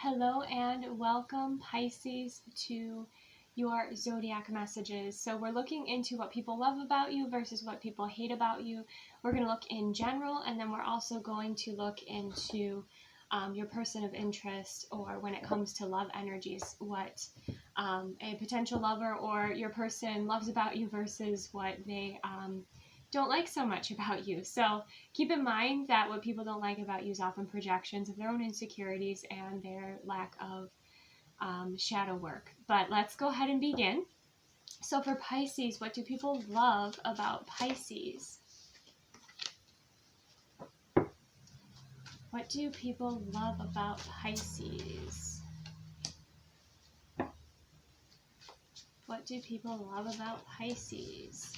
Hello and welcome, Pisces, to your zodiac messages. So we're looking into what people love about you versus what people hate about you. We're going to look in general, and then we're also going to look into your person of interest, or when it comes to love energies, what a potential lover or your person loves about you versus what they don't like so much about you. So keep in mind that what people don't like about you is often projections of their own insecurities and their lack of shadow work. But let's go ahead and begin. So for Pisces, what do people love about Pisces? What do people love about Pisces? What do people love about Pisces?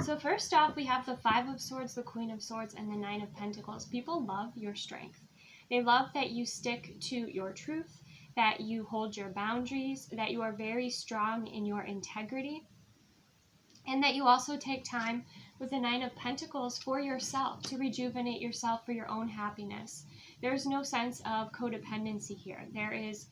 So first off, we have the Five of Swords, the Queen of Swords, and the Nine of Pentacles. People love your strength. They love that you stick to your truth, that you hold your boundaries, that you are very strong in your integrity, and that you also take time with the Nine of Pentacles for yourself, to rejuvenate yourself for your own happiness. There's no sense of codependency here. There is,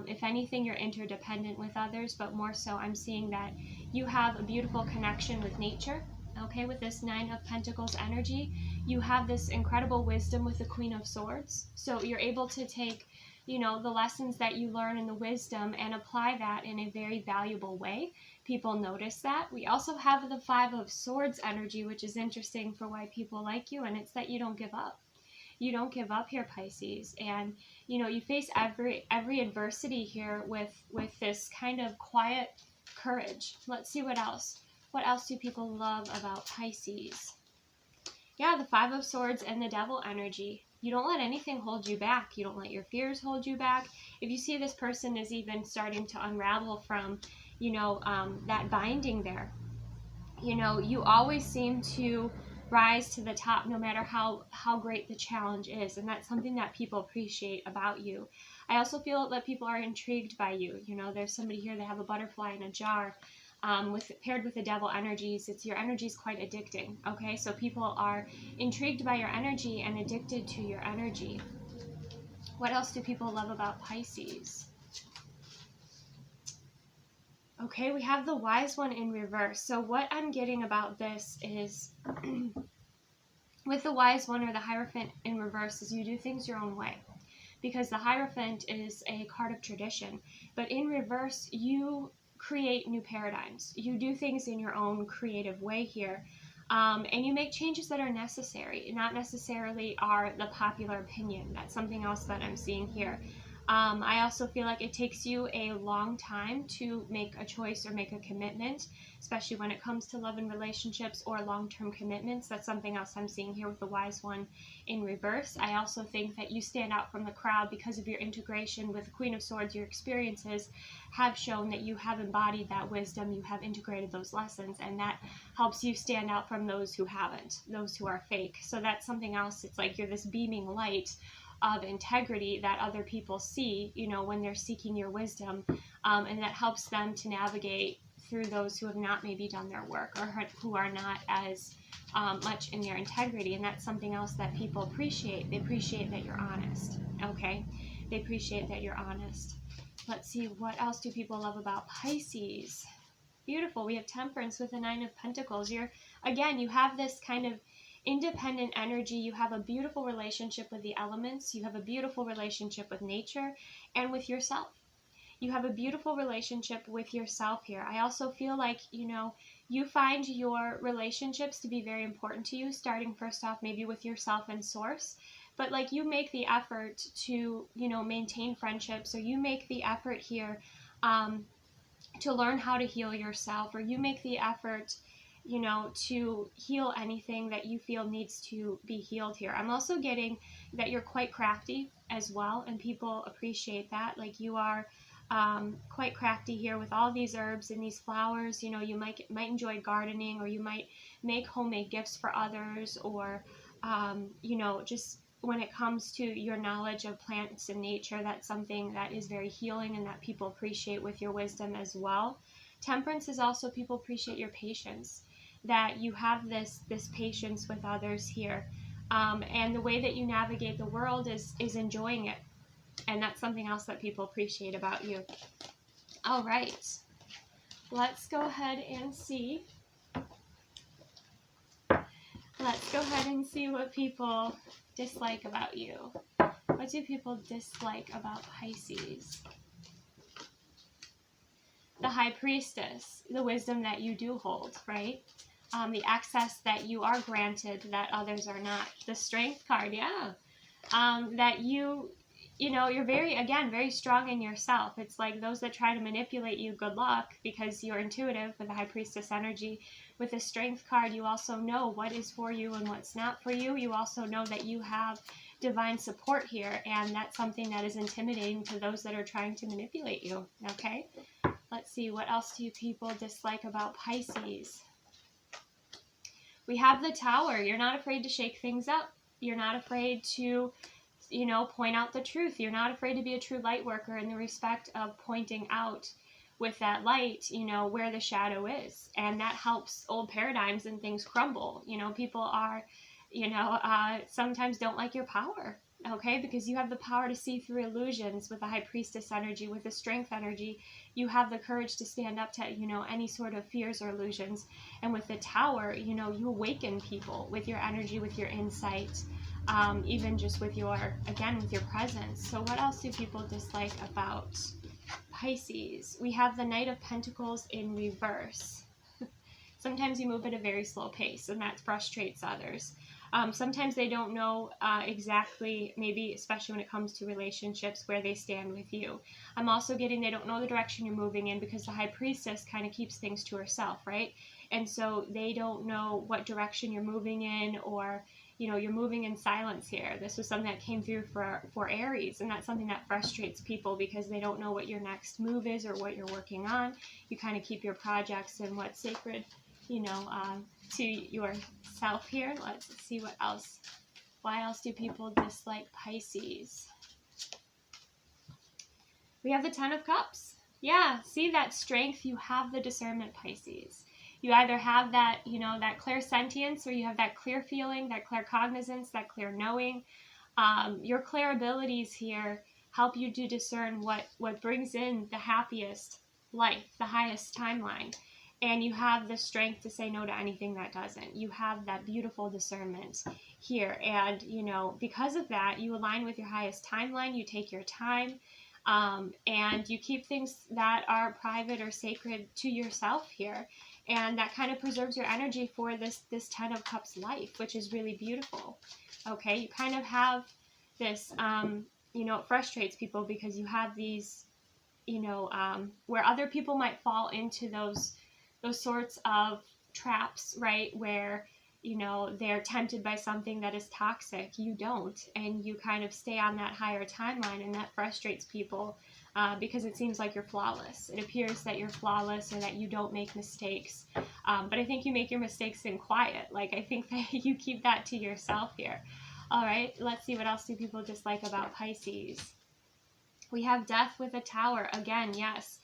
if anything, you're interdependent with others, but more so I'm seeing that you have a beautiful connection with nature. Okay, with this Nine of Pentacles energy, you have this incredible wisdom with the Queen of Swords. So you're able to take, the lessons that you learn in the wisdom and apply that in a very valuable way. People notice that. We also have the Five of Swords energy, which is interesting for why people like you, and it's that you don't give up. You don't give up here, Pisces, and you face every adversity here with this kind of quiet courage. Let's see what else. What else do people love about Pisces? Yeah, the Five of Swords and the Devil energy. You don't let anything hold you back. You don't let your fears hold you back. If you see this person is even starting to unravel from, that binding there, you always seem to rise to the top no matter how great the challenge is, and that's something that people appreciate about you. I also feel that people are intrigued by you. There's somebody here that have a butterfly in a jar, paired with the Devil energies. Your energy is quite addicting. Okay, so people are intrigued by your energy and addicted to your energy. What else do people love about Pisces? Okay, we have the Wise One in reverse. So what I'm getting about this is with the Wise One or the Hierophant in reverse is you do things your own way, because the Hierophant is a card of tradition, but in reverse you create new paradigms. You do things in your own creative way here, and you make changes that are necessary, not necessarily are the popular opinion. That's something else that I'm seeing here. I also feel like it takes you a long time to make a choice or make a commitment, especially when it comes to love and relationships or long-term commitments. That's something else I'm seeing here with the Wise One in reverse. I also think that you stand out from the crowd because of your integration with the Queen of Swords. Your experiences have shown that you have embodied that wisdom, you have integrated those lessons, and that helps you stand out from those who haven't, those who are fake. So that's something else. It's like you're this beaming light of integrity that other people see, when they're seeking your wisdom, and that helps them to navigate through those who have not maybe done their work or who are not as much in their integrity. And that's something else that people appreciate. They appreciate that you're honest. Okay, they appreciate that you're honest. Let's see, what else do people love about Pisces? Beautiful. We have Temperance with the Nine of Pentacles. You have this kind of independent energy. You have a beautiful relationship with the elements. You have a beautiful relationship with nature and with yourself. You have a beautiful relationship with yourself here. I also feel like, you find your relationships to be very important to you, starting first off maybe with yourself and Source. But like you make the effort to, maintain friendships, or you make the effort here to learn how to heal yourself, or you make the effort to heal anything that you feel needs to be healed here. I'm also getting that you're quite crafty as well, and people appreciate that. Like you are quite crafty here with all these herbs and these flowers. You might enjoy gardening, or you might make homemade gifts for others, or just when it comes to your knowledge of plants and nature, that's something that is very healing and that people appreciate with your wisdom as well. Temperance is also, people appreciate your patience, that you have this patience with others here. And the way that you navigate the world is enjoying it. And that's something else that people appreciate about you. All right. Let's go ahead and see. Let's go ahead and see what people dislike about you. What do people dislike about Pisces? The High Priestess, the wisdom that you do hold, right? The access that you are granted that others are not. The Strength card, yeah. That you're very strong in yourself. It's like those that try to manipulate you, good luck, because you're intuitive with the High Priestess energy. With the Strength card, you also know what is for you and what's not for you. You also know that you have divine support here, and that's something that is intimidating to those that are trying to manipulate you, okay? Let's see, what else do you people dislike about Pisces? We have the Tower. You're not afraid to shake things up. You're not afraid to, point out the truth. You're not afraid to be a true light worker in the respect of pointing out with that light, where the shadow is. And that helps old paradigms and things crumble. People are, sometimes don't like your power, okay? Because you have the power to see through illusions with the High Priestess energy, with the Strength energy. You have the courage to stand up to, any sort of fears or illusions. And with the Tower, you awaken people with your energy, with your insight, even just with your presence. So what else do people dislike about Pisces? We have the Knight of Pentacles in reverse. Sometimes you move at a very slow pace, and that frustrates others. Sometimes they don't know exactly, maybe especially when it comes to relationships, where they stand with you. I'm also getting they don't know the direction you're moving in, because the High Priestess kind of keeps things to herself, right? And so they don't know what direction you're moving in, or you're moving in silence here. This was something that came through for Aries, and that's something that frustrates people because they don't know what your next move is or what you're working on. You kind of keep your projects and what's sacred, to yourself here. Let's see what else. Why else do people dislike Pisces? We have the Ten of Cups. Yeah, see that strength? You have the discernment, Pisces. You either have that, that clairsentience, or you have that clear feeling, that claircognizance, that clear knowing. Your clear abilities here help you to discern what brings in the happiest life, the highest timeline. And you have the strength to say no to anything that doesn't. You have that beautiful discernment here. And, because of that, you align with your highest timeline. You take your time, and you keep things that are private or sacred to yourself here. And that kind of preserves your energy for this Ten of Cups life, which is really beautiful. Okay, you kind of have this, it frustrates people because you have these, where other people might fall into those sorts of traps, right? Where, they're tempted by something that is toxic. You don't, and you kind of stay on that higher timeline, and that frustrates people because it seems like you're flawless. It appears that you're flawless, or that you don't make mistakes. But I think you make your mistakes in quiet. Like, I think that you keep that to yourself here. All right, let's see, what else do people dislike about Pisces? We have Death with a Tower. Again, yes.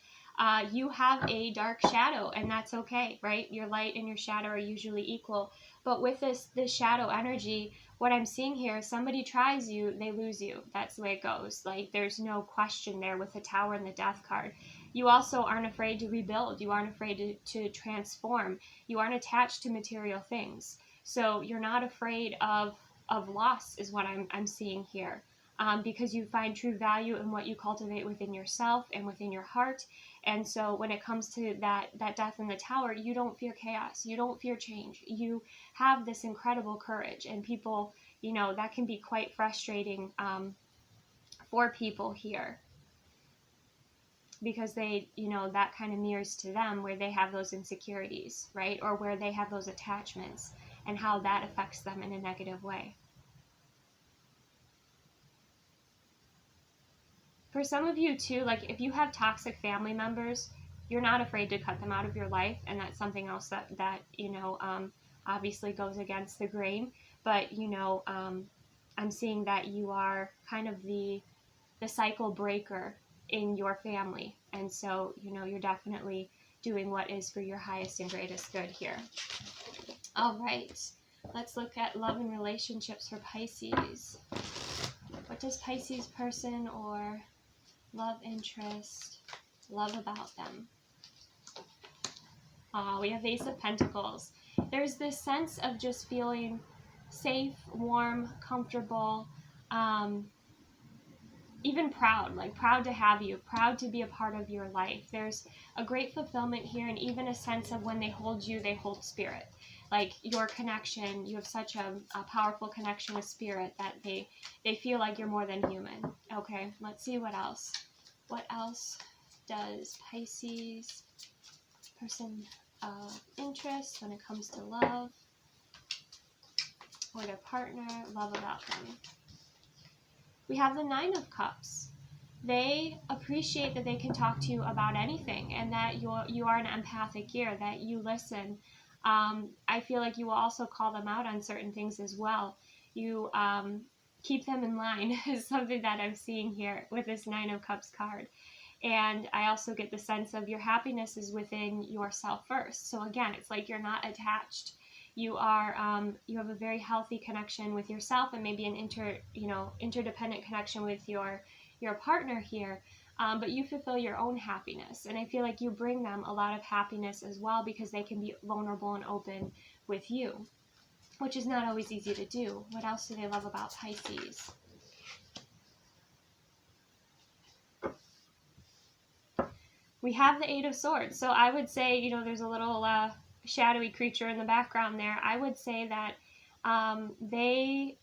You have a dark shadow, and that's okay, right? Your light and your shadow are usually equal. But with this shadow energy, what I'm seeing here, somebody tries you, they lose you. That's the way it goes. Like, there's no question there with the Tower and the Death card. You also aren't afraid to rebuild. You aren't afraid to transform. You aren't attached to material things. So you're not afraid of loss, is what I'm seeing here. Because you find true value in what you cultivate within yourself and within your heart. And so when it comes to that Death in the Tower, you don't fear chaos. You don't fear change. You have this incredible courage. And people, that can be quite frustrating for people here. Because they, that kind of mirrors to them where they have those insecurities, right? Or where they have those attachments, and how that affects them in a negative way. For some of you too, like if you have toxic family members, you're not afraid to cut them out of your life, and that's something else that obviously goes against the grain. But I'm seeing that you are kind of the cycle breaker in your family, and so you're definitely doing what is for your highest and greatest good here. All right, Let's look at love and relationships for Pisces. What does Pisces person or love interest love about them? We have Ace of Pentacles. There's this sense of just feeling safe, warm, comfortable, even proud, like proud to have you, proud to be a part of your life. There's a great fulfillment here, and even a sense of when they hold you, they hold spirit. Like your connection, you have such a powerful connection with spirit that they feel like you're more than human. Okay, let's see what else. What else does Pisces person interest when it comes to love or their partner love about them? We have the Nine of Cups. They appreciate that they can talk to you about anything, and that you are an empathic ear, that you listen. I feel like you will also call them out on certain things as well. You keep them in line is something that I'm seeing here with this Nine of Cups card. And I also get the sense of your happiness is within yourself first. So again, it's like you're not attached. You are you have a very healthy connection with yourself, and maybe an interdependent connection with your partner here. But you fulfill your own happiness, and I feel like you bring them a lot of happiness as well, because they can be vulnerable and open with you, which is not always easy to do. What else do they love about Pisces? We have the Eight of Swords. So I would say, there's a little shadowy creature in the background there. I would say that they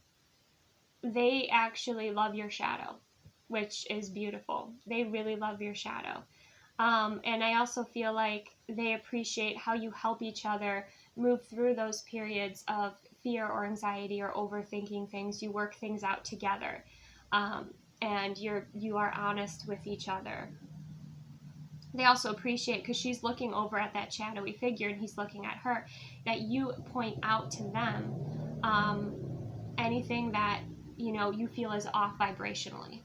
actually love your shadow, which is beautiful. They really love your shadow. And I also feel like they appreciate how you help each other move through those periods of fear or anxiety or overthinking things. You work things out together, and you are honest with each other. They also appreciate, because she's looking over at that shadowy figure and he's looking at her, that you point out to them anything that you feel is off vibrationally.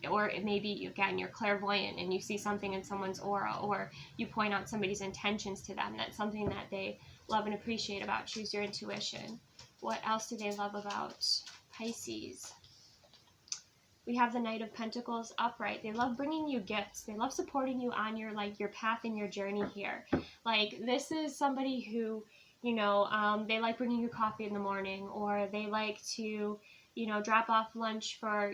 Or maybe again you're clairvoyant and you see something in someone's aura, or you point out somebody's intentions to them. That's something that they love and appreciate about. Choose your intuition. What else do they love about Pisces? We have the Knight of Pentacles upright. They love bringing you gifts. They love supporting you on your path and your journey here. Like, this is somebody who, they like bringing you coffee in the morning, or they like to, drop off lunch for,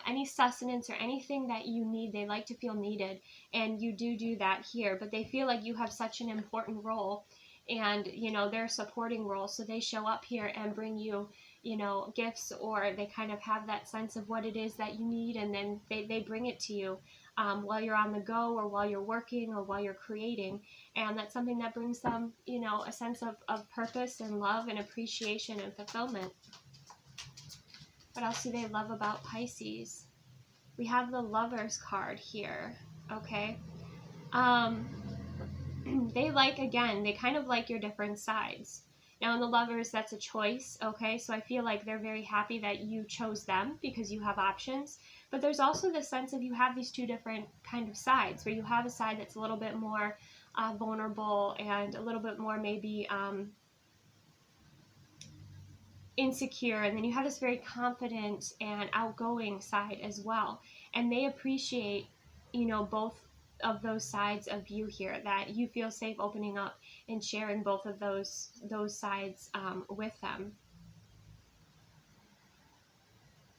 any sustenance or anything that you need. They like to feel needed, and you do that here. But they feel like you have such an important role, and, their supporting role. So they show up here and bring you, gifts, or they kind of have that sense of what it is that you need, and then they bring it to you while you're on the go, or while you're working, or while you're creating. And that's something that brings them, a sense of purpose and love and appreciation and fulfillment. What else do they love about Pisces? We have the Lovers card here, okay? They they kind of like your different sides. Now in the Lovers, that's a choice, okay? So I feel like they're very happy that you chose them, because you have options. But there's also the sense of you have these two different kind of sides, where you have a side that's a little bit more vulnerable, and a little bit more maybe insecure, and then you have this very confident and outgoing side as well. And they appreciate, both of those sides of you here, that you feel safe opening up and sharing both of those sides with them.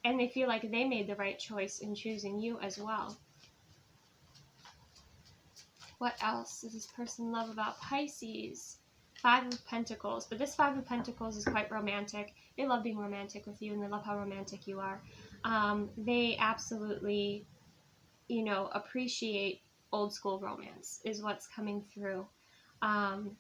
And they feel like they made the right choice in choosing you as well. What else does this person love about Pisces? Five of Pentacles. But this Five of Pentacles is quite romantic. They love being romantic with you, and they love how romantic you are. They absolutely, appreciate old school romance is what's coming through. And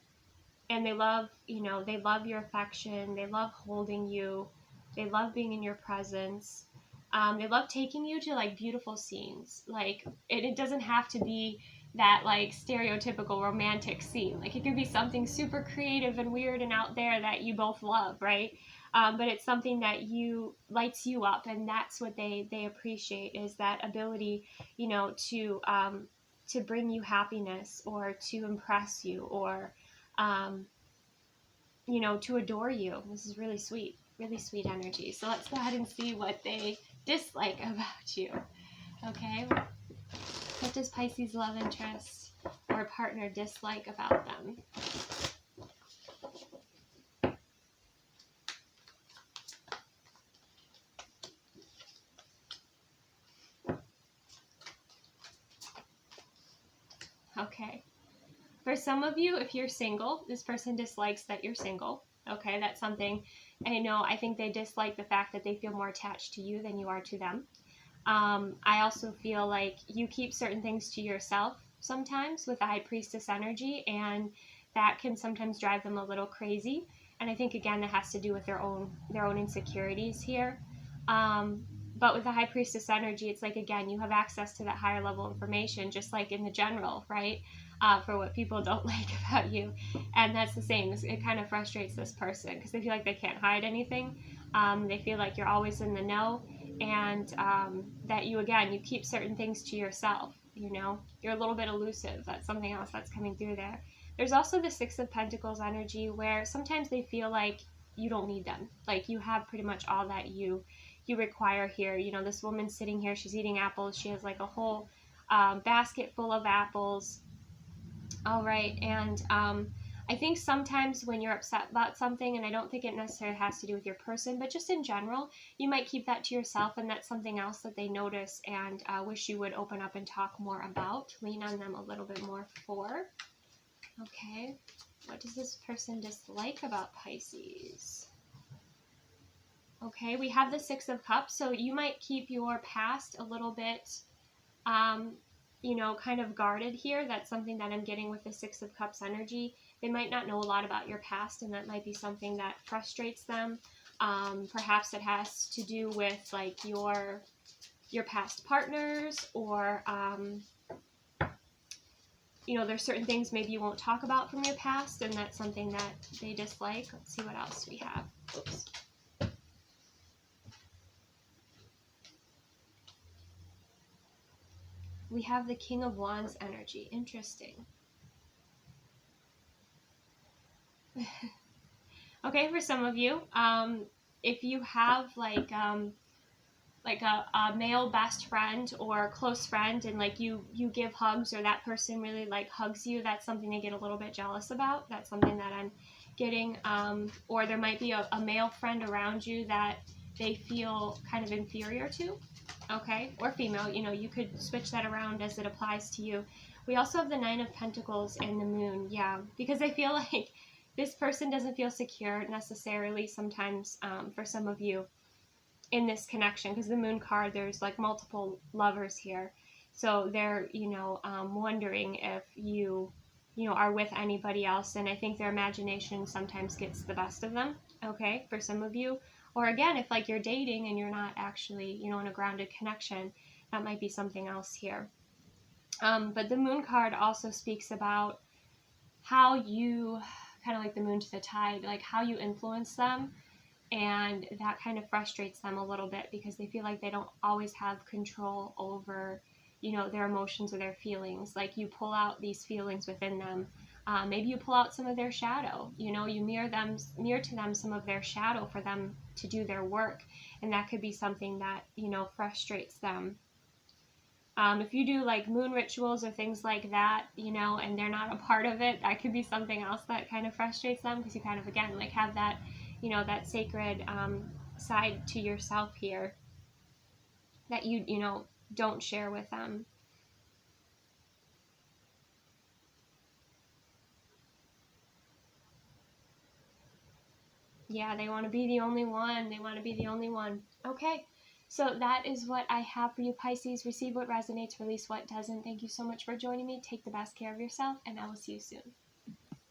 they love, they love your affection. They love holding you. They love being in your presence. They love taking you to beautiful scenes. It doesn't have to be that stereotypical romantic scene. It could be something super creative and weird and out there that you both love, right? But it's something that lights you up, and that's what they appreciate, is that ability, to bring you happiness, or to impress you, or to adore you. This is really sweet energy. So let's go ahead and see what they dislike about you. Okay, what does Pisces love interest or partner dislike about them? Okay, for some of you, if you're single, this person dislikes that you're single. Okay, that's something I think they dislike the fact that they feel more attached to you than you are to them. I also feel like you keep certain things to yourself sometimes with the High Priestess energy, and that can sometimes drive them a little crazy. And I think, again, that has to do with their own insecurities here. But with the High Priestess energy, it's like, again, you have access to that higher level information, just like in the general, right? For what people don't like about you. And that's the same. It kind of frustrates this person because they feel like they can't hide anything. They feel like you're always in the know, and that you keep certain things to yourself. You're a little bit elusive. That's something else that's coming through there. There's also the Six of Pentacles energy, where sometimes they feel like you don't need them. Like you have pretty much all that you require here. This woman's sitting here, she's eating apples. She has like a whole basket full of apples. All right, and I think sometimes when you're upset about something, and I don't think it necessarily has to do with your person, but just in general, you might keep that to yourself, and that's something else that they notice and wish you would open up and talk more about. Lean on them a little bit more for. Okay, what does this person dislike about Pisces? Okay, we have the Six of Cups, so you might keep your past a little bit kind of guarded here. That's something that I'm getting with the Six of Cups energy. They might not know a lot about your past, and that might be something that frustrates them. Perhaps it has to do with like your past partners, or there's certain things maybe you won't talk about from your past, and that's something that they dislike. Let's see what else we have. Oops. We have the King of Wands energy. Interesting. Okay, for some of you, if you have like a male best friend or close friend, and like you give hugs, or that person really like hugs you, that's something they get a little bit jealous about. That's something that I'm getting. Or there might be a male friend around you that they feel kind of inferior to. Okay, or female, you could switch that around as it applies to you. We also have the Nine of Pentacles and the Moon, yeah, because I feel like this person doesn't feel secure necessarily sometimes for some of you in this connection, because the Moon card, there's like multiple lovers here, so they're wondering if you are with anybody else, and I think their imagination sometimes gets the best of them. Okay, for some of you. Or again, if like you're dating and you're not actually, in a grounded connection, that might be something else here. But the Moon card also speaks about how you, kind of like the moon to the tide, like how you influence them. And that kind of frustrates them a little bit because they feel like they don't always have control over, their emotions or their feelings. Like you pull out these feelings within them. Maybe you pull out some of their shadow, you mirror to them some of their shadow for them to do their work. And that could be something that, frustrates them. If you do like moon rituals or things like that, and they're not a part of it, that could be something else that kind of frustrates them, because you kind of, again, like have that, that sacred side to yourself here that you don't share with them. Yeah, they want to be the only one. They want to be the only one. Okay, so that is what I have for you, Pisces. Receive what resonates, release what doesn't. Thank you so much for joining me. Take the best care of yourself, and I will see you soon.